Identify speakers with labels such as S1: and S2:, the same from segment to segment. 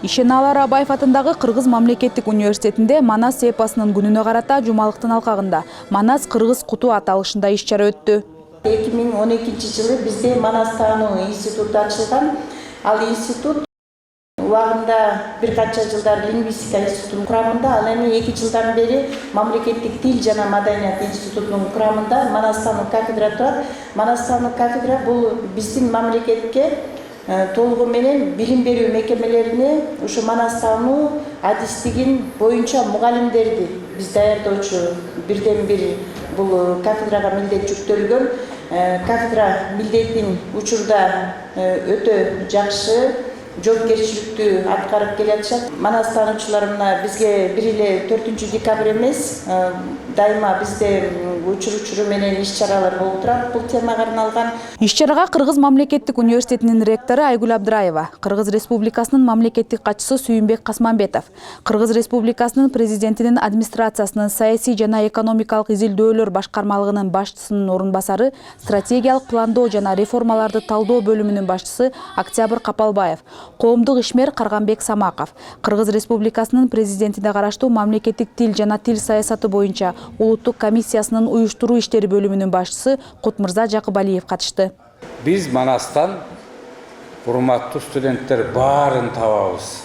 S1: Ишеналы Арабаев атындагы Кыргыз мамлекеттик университетинде Манас эпосунун күнүнө карата жумалыктын алкагында Манас Кыргыз куту аталышында иш-чара өттү.
S2: 2012 жылы бизде Манас таануу институту ачылган. Ал институт убагында бир канча жылдар лингвистика институтунун курамында, ал эми 2 жылдан бери мамлекеттик тил жана маданият институтунун курамында Манас таануу кафедра турат. Манас таануу кафедра бул биздин мамлекетке толугу менен билим берүү мекемелерине ушу Манас таануу адистигин боюнча мугалимдерди биз даярдоочу бирден-бир бул кафедрага милдет жүктөлгөн. Кафедра милдетин учурда өтө жакшы жоопкерчиликтүү аткарып келатышат. Манас таануучулар мына бизге бир эле 4 декабрь эмес, дайыма бизде учур менен иш-чаралар болуп турат бул темага арналган.
S1: Иш-чарага Кыргыз мамлекеттик университетинин ректору Айгүл Абдыраева, Кыргыз Республикасынын мамлекеттик катчысы Сүйүнбек Касманбетов, Кыргыз Республикасынын президентинин администрациясынын саясий жана экономикалык изилдөөлөр башкармалыгынын башчысынын орун басары, стратегиялык пландоо жана реформаларды талдоо бөлүмүнүн башчысы Октябрь Капалбаев, коомдук ишмер Карганбек Самаков, Кыргыз Республикасынын президентине караштуу мамлекеттик тил жана тил саясаты боюнча улуттук комиссиясынын уюштуруу иштери бөлүмүнүн башчысы Кутмырза Жакыбалиев катышты.
S3: Биз Манастан, урматтуу студенттер, баарын табабыз.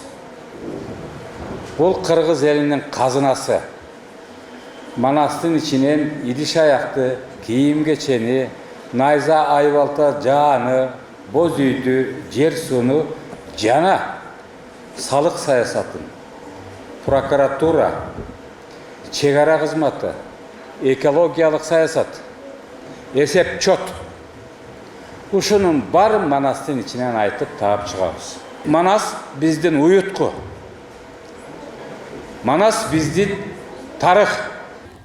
S3: Бул Кыргыз элинин казынасы. Манастын ичинен идиш аякты, кийим кечени, найза айбалта жааны, боз үйдү, жер сууну жана салык саясатын, прокуратура, чек ара кызматы, экологиялык саясат, эсеп-чот. Ушунун баарын Манастын ичинен айтып таап чыгабыз. Манас биздин уютку. Манас биздин тарых.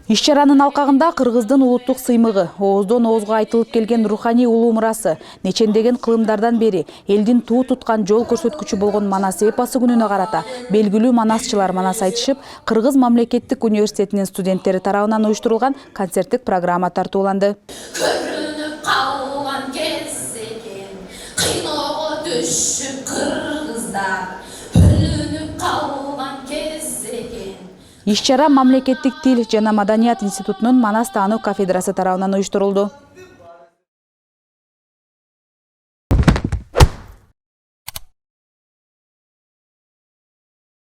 S1: Иш-чаранын алкагында Кыргыздын улуттук сыймыгы, ооздон оозго айтылып келген руханий улуу мурасы, нечендеген кылымдардан бери элдин туу туткан жол көрсөткүчү болгон Манас эпосу күнүнө карата белгилүү манасчылар манас айтышып, Кыргыз мамлекеттик университетинин студенттери тарабынан уюштурулган концерттик программа тартууланды.
S4: Көрүнүп калган кезеген, кыйноого түшүп кыргыздар, бөлүнүп калган кезеген.
S1: Иш-чара мамлекеттик тил жана маданият институтунун Манас таануу кафедрасы тарабынан уюштурулду.